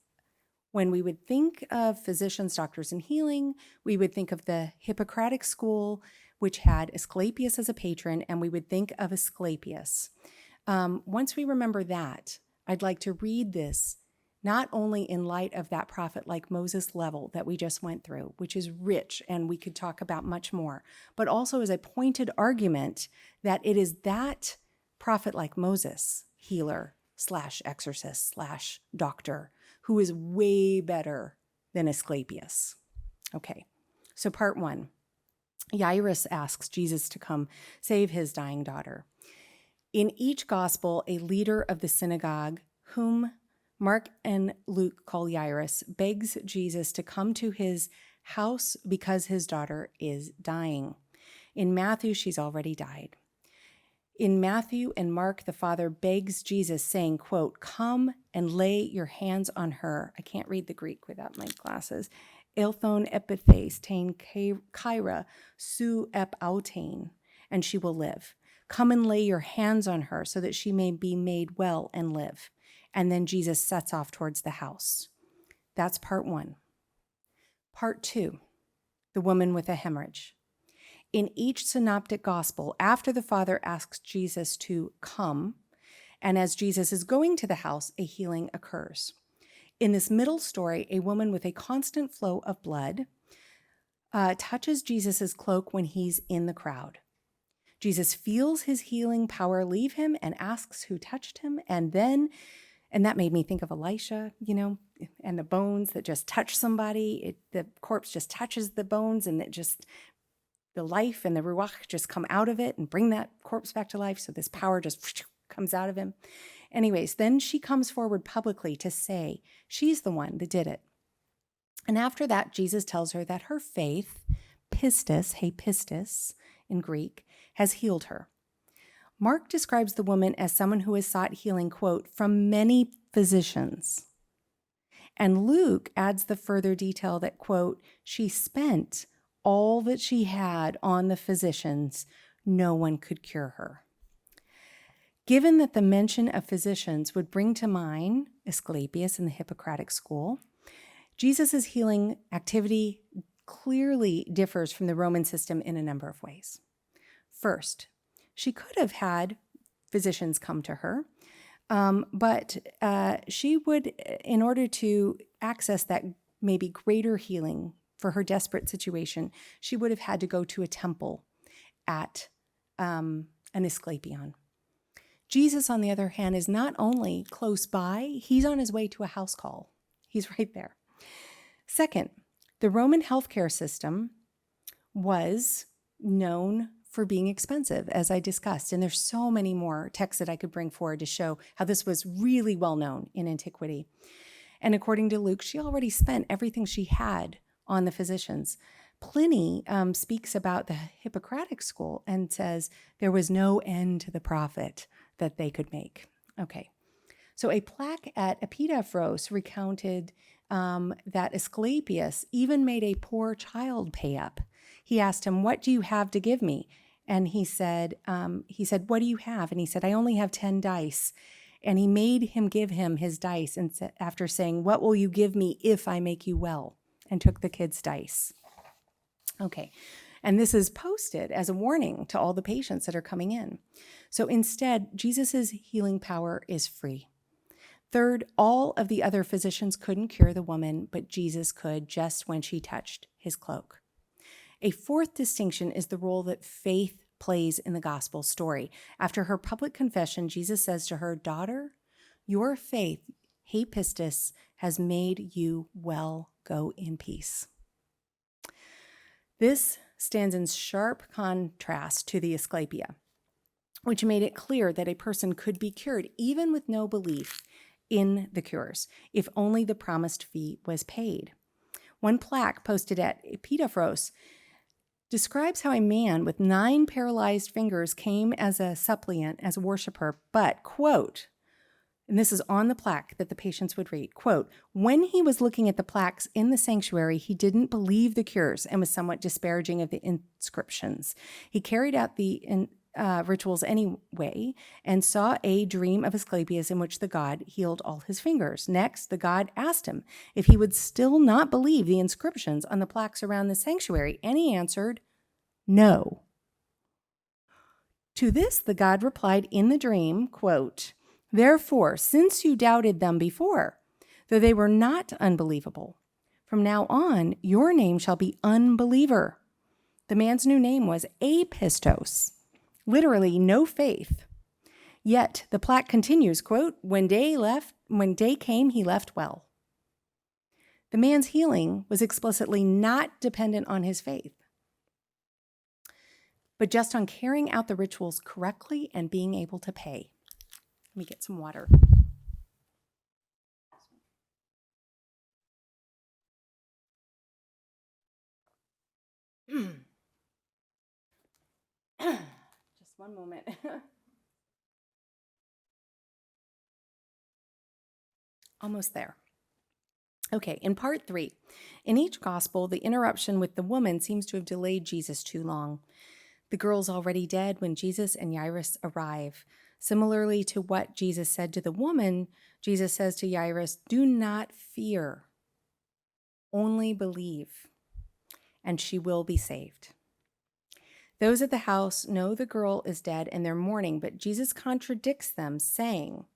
when we would think of physicians, doctors, and healing, we would think of the Hippocratic school, which had Asclepius as a patron, and we would think of Asclepius. Once we remember that, I'd like to read this not only in light of that prophet like Moses level that we just went through, which is rich and we could talk about much more, but also as a pointed argument that it is that prophet like Moses, healer / exorcist / doctor, who is way better than Asclepius. Okay, so part 1. Jairus asks Jesus to come save his dying daughter. In each gospel, a leader of the synagogue, whom Mark and Luke call Jairus, begs Jesus to come to his house because his daughter is dying. In Matthew, she's already died. In Matthew and Mark, the father begs Jesus, saying, quote, "Come and lay your hands on her." I can't read the Greek without my glasses. "Elthon epithes tein kaira su ep autein," and she will live. Come and lay your hands on her so that she may be made well and live. And then Jesus sets off towards the house. That's part one. Part two, the woman with a hemorrhage. In each synoptic gospel, after the Father asks Jesus to come, and as Jesus is going to the house, a healing occurs. In this middle story, a woman with a constant flow of blood touches Jesus' cloak when he's in the crowd. Jesus feels his healing power leave him and asks who touched him, and that made me think of Elisha, and the bones that just touch somebody. The corpse just touches the bones, and the life and the ruach just come out of it and bring that corpse back to life. So this power just comes out of him. Anyways, then she comes forward publicly to say she's the one that did it. And after that, Jesus tells her that her faith, pistis in Greek, has healed her. Mark describes the woman as someone who has sought healing, quote, "from many physicians." And Luke adds the further detail that, quote, "she spent all that she had on the physicians. No one could cure her." Given that the mention of physicians would bring to mind Asclepius and the Hippocratic school, Jesus' healing activity clearly differs from the Roman system in a number of ways. First, she could have had physicians come to her, but she would, in order to access that maybe greater healing for her desperate situation, she would have had to go to a temple at an Asclepion. Jesus, on the other hand, is not only close by, he's on his way to a house call. He's right there. Second, the Roman healthcare system was known for being expensive, as I discussed, and there's so many more texts that I could bring forward to show how this was really well known in antiquity. And according to Luke, she already spent everything she had on the physicians. Pliny speaks about the Hippocratic school and says there was no end to the profit that they could make. Okay, so a plaque at Epidafros recounted that Asclepius even made a poor child pay up. He asked him, "What do you have to give me?" And he said, "What do you have?" And he said, "I only have 10 dice. And he made him give him his dice, and after saying, "What will you give me if I make you well?" and took the kid's dice. Okay, and this is posted as a warning to all the patients that are coming in. So instead, Jesus' healing power is free. Third, all of the other physicians couldn't cure the woman, but Jesus could just when she touched his cloak. A fourth distinction is the role that faith plays in the gospel story. After her public confession, Jesus says to her, "Daughter, your faith, pistis, has made you well. Go in peace." This stands in sharp contrast to the Asclepia, which made it clear that a person could be cured even with no belief in the cures, if only the promised fee was paid. One plaque posted at Epidafros describes how a man with 9 paralyzed fingers came as a suppliant, as a worshiper, but, quote, and this is on the plaque that the patients would read, quote, "When he was looking at the plaques in the sanctuary, he didn't believe the cures and was somewhat disparaging of the inscriptions. He carried out the rituals anyway and saw a dream of Asclepius in which the god healed all his fingers. Next, the god asked him if he would still not believe the inscriptions on the plaques around the sanctuary, and he answered, no. To this, the god replied in the dream, quote, "Therefore, since you doubted them before, though they were not unbelievable, from now on your name shall be unbeliever." The man's new name was apistos, literally no faith. Yet the plaque continues, quote, when day came, he left well. The man's healing was explicitly not dependent on his faith. but just on carrying out the rituals correctly and being able to pay. Let me get some water. Just one moment. Almost there. Okay, in part 3, in each gospel, the interruption with the woman seems to have delayed Jesus too long. The girl's already dead when Jesus and Jairus arrive. Similarly to what Jesus said to the woman, Jesus says to Jairus, "Do not fear, only believe, and she will be saved." Those at the house know the girl is dead and they're mourning, but Jesus contradicts them, saying,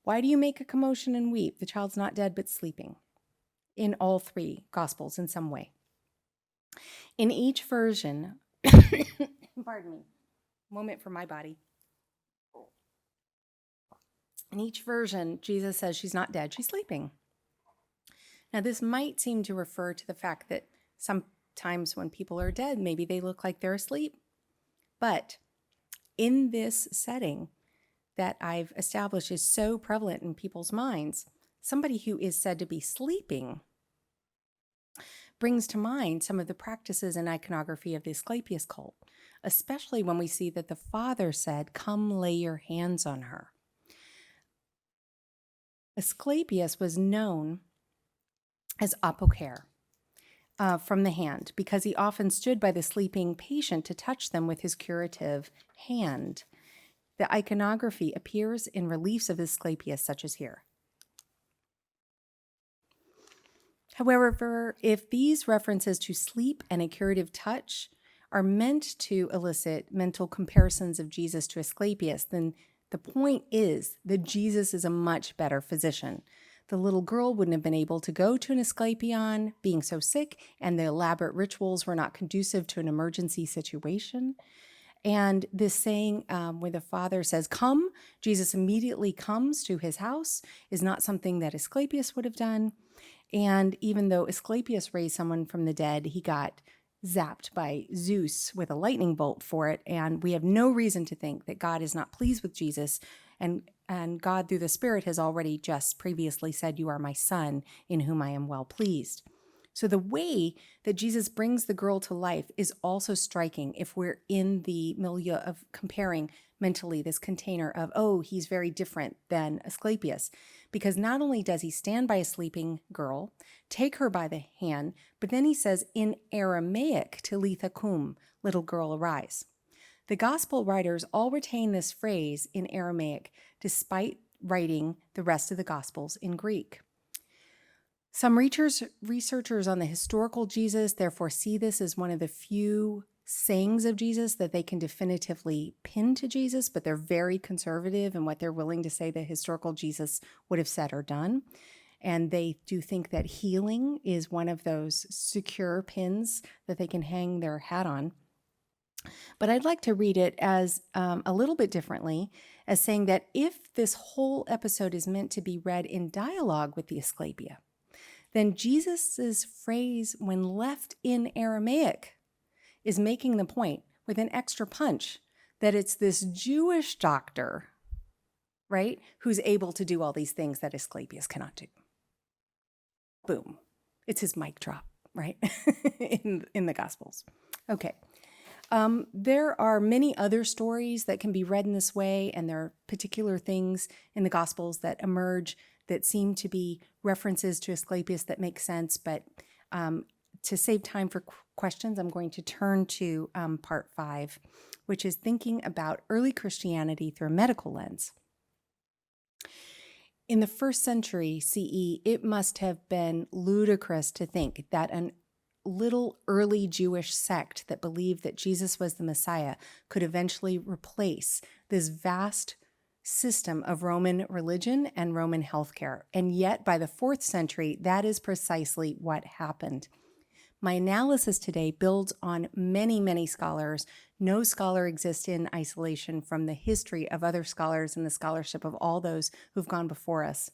"Why do you make a commotion and weep? The child's not dead but sleeping." In all 3 gospels in some way. In each version, pardon me, moment for my body. In each version, Jesus says she's not dead, she's sleeping. Now, this might seem to refer to the fact that sometimes when people are dead, maybe they look like they're asleep. But in this setting that I've established is so prevalent in people's minds, somebody who is said to be sleeping brings to mind some of the practices and iconography of the Asclepius cult, especially when we see that the father said, "Come lay your hands on her." Asclepius was known as apocalyptic from the hand because he often stood by the sleeping patient to touch them with his curative hand. The iconography appears in reliefs of Asclepius, such as here. However, if these references to sleep and a curative touch are meant to elicit mental comparisons of Jesus to Asclepius, then the point is that Jesus is a much better physician. The little girl wouldn't have been able to go to an Asclepion being so sick, and the elaborate rituals were not conducive to an emergency situation. And this saying where the father says, "Come," Jesus immediately comes to his house, is not something that Asclepius would have done. And even though Asclepius raised someone from the dead, he got zapped by Zeus with a lightning bolt for it. And we have no reason to think that God is not pleased with Jesus. And God, through the Spirit, has already just previously said, "You are my son, in whom I am well pleased." So the way that Jesus brings the girl to life is also striking if we're in the milieu of comparing mentally this container of, oh, he's very different than Asclepius. Because not only does he stand by a sleeping girl, take her by the hand, but then he says in Aramaic, "Talitha kum," little girl, arise. The gospel writers all retain this phrase in Aramaic, despite writing the rest of the gospels in Greek. Some researchers on the historical Jesus therefore see this as one of the few sayings of Jesus that they can definitively pin to Jesus, but they're very conservative in what they're willing to say the historical Jesus would have said or done. And they do think that healing is one of those secure pins that they can hang their hat on. But I'd like to read it as a little bit differently, as saying that if this whole episode is meant to be read in dialogue with the Asclepia, then Jesus's phrase, when left in Aramaic, is making the point with an extra punch that it's this Jewish doctor, right, who's able to do all these things that Asclepius cannot do. Boom. It's his mic drop, right, in the Gospels. Okay. There are many other stories that can be read in this way, and there are particular things in the Gospels that emerge that seem to be references to Asclepius that make sense, but to save time for questions, I'm going to turn to part 5, which is thinking about early Christianity through a medical lens. In the 1st century CE, it must have been ludicrous to think that an little early Jewish sect that believed that Jesus was the Messiah could eventually replace this vast system of Roman religion and Roman healthcare. And yet, by the 4th century, that is precisely what happened. My analysis today builds on many, many scholars. No scholar exists in isolation from the history of other scholars and the scholarship of all those who've gone before us.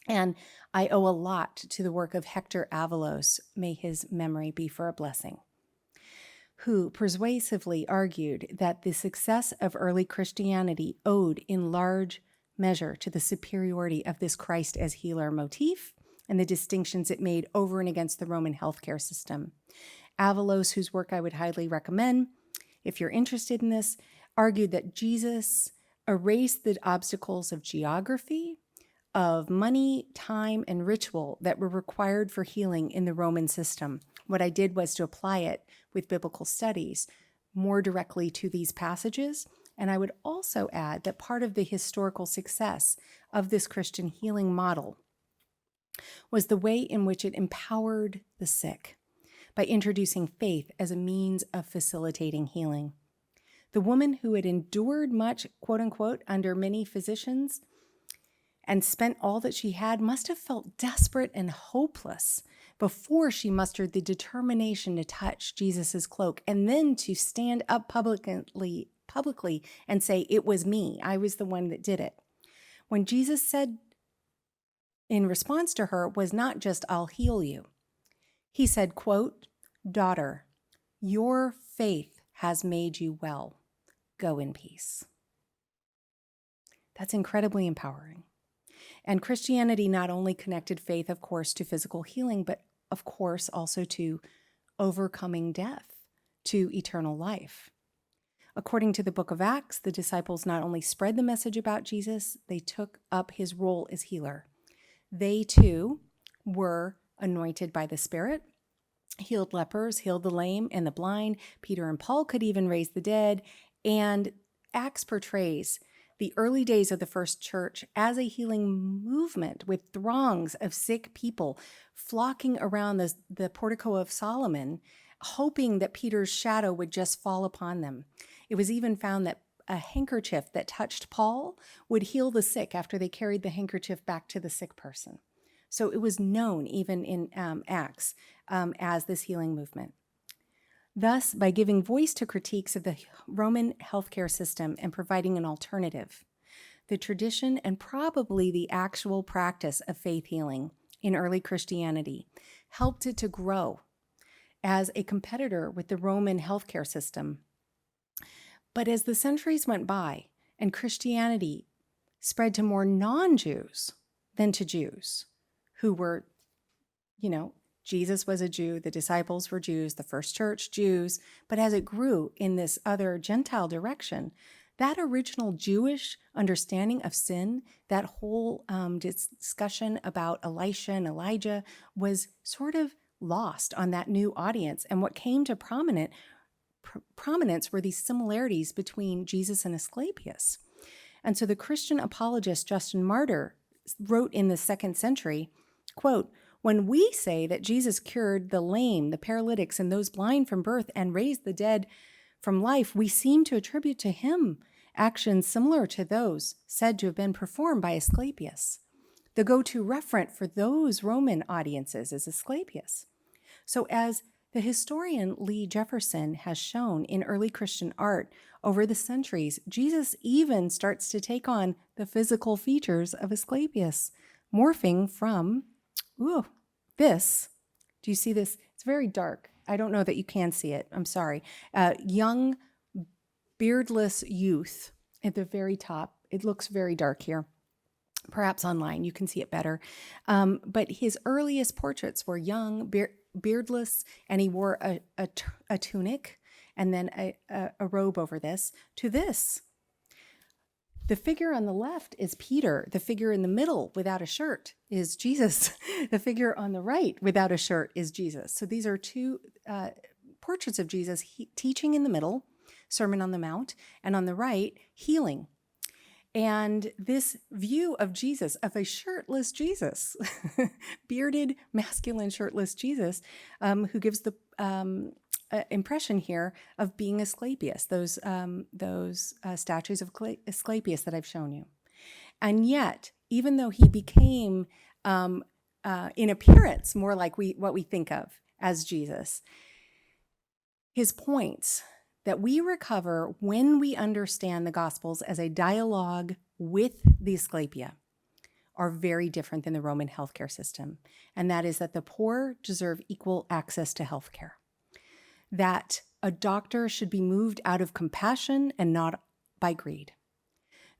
And I owe a lot to the work of Hector Avalos. May his memory be for a blessing. who persuasively argued that the success of early Christianity owed in large measure to the superiority of this Christ as healer motif and the distinctions it made over and against the Roman healthcare system. Avalos, whose work I would highly recommend if you're interested in this, argued that Jesus erased the obstacles of geography, of money, time, and ritual that were required for healing in the Roman system. What I did was to apply it with biblical studies more directly to these passages. And I would also add that part of the historical success of this Christian healing model was the way in which it empowered the sick by introducing faith as a means of facilitating healing. The woman who had endured much, quote unquote, under many physicians and spent all that she had must have felt desperate and hopeless before she mustered the determination to touch Jesus's cloak and then to stand up publicly and say, "It was me. I was the one that did it." When Jesus said in response to her was not just, "I'll heal you." He said, quote, "Daughter, your faith has made you well. Go in peace." That's incredibly empowering. And Christianity not only connected faith, of course, to physical healing, but of course also to overcoming death, to eternal life. According to the book of Acts, the disciples not only spread the message about Jesus, they took up his role as healer. They too were anointed by the Spirit, healed lepers, healed the lame and the blind. Peter and Paul could even raise the dead. And Acts portrays the early days of the first church as a healing movement with throngs of sick people flocking around the portico of Solomon, hoping that Peter's shadow would just fall upon them. It was even found that a handkerchief that touched Paul would heal the sick after they carried the handkerchief back to the sick person. So it was known even in Acts as this healing movement. Thus, by giving voice to critiques of the Roman healthcare system and providing an alternative, the tradition and probably the actual practice of faith healing in early Christianity helped it to grow as a competitor with the Roman healthcare system. But as the centuries went by and Christianity spread to more non-Jews than to Jews, who were, Jesus was a Jew, the disciples were Jews, the first church Jews, but as it grew in this other Gentile direction, that original Jewish understanding of sin, that whole discussion about Elisha and Elijah was sort of lost on that new audience. And what came to prominence were these similarities between Jesus and Asclepius. And so the Christian apologist Justin Martyr wrote in the 2nd century, quote, "When we say that Jesus cured the lame, the paralytics, and those blind from birth and raised the dead from life, we seem to attribute to him actions similar to those said to have been performed by Asclepius. The go-to referent for those Roman audiences is Asclepius." So as the historian Lee Jefferson has shown in early Christian art over the centuries, Jesus even starts to take on the physical features of Asclepius, morphing from this. Do you see this? It's very dark. I don't know that you can see it. I'm sorry. Young, beardless youth at the very top. It looks very dark here. Perhaps online you can see it better. But his earliest portraits were young, beardless, and he wore a tunic and then a robe over this. To this, the figure on the left is Peter. The figure in the middle without a shirt is Jesus. The figure on the right without a shirt is Jesus. So these are two portraits of Jesus, teaching in the middle, Sermon on the Mount, and on the right, healing. And this view of Jesus, of a shirtless Jesus, bearded, masculine, shirtless Jesus, who gives the impression here of being Asclepius, those statues of Asclepius that I've shown you. And yet, even though he became, in appearance, more like what we think of as Jesus, his points that we recover when we understand the Gospels as a dialogue with the Asclepia are very different than the Roman healthcare system. And that is that the poor deserve equal access to healthcare. That a doctor should be moved out of compassion and not by greed.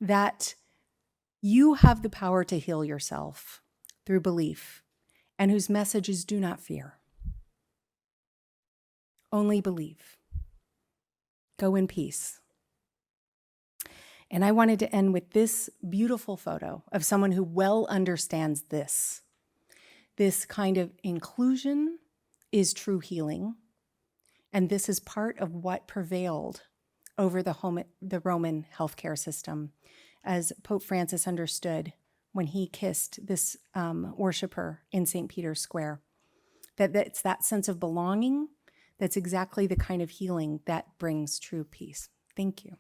That you have the power to heal yourself through belief, and whose message is do not fear. Only believe. Go in peace. And I wanted to end with this beautiful photo of someone who well understands this. This kind of inclusion is true healing. And this is part of what prevailed over the Roman healthcare system, as Pope Francis understood when he kissed this worshiper in St. Peter's Square. That it's that sense of belonging that's exactly the kind of healing that brings true peace. Thank you.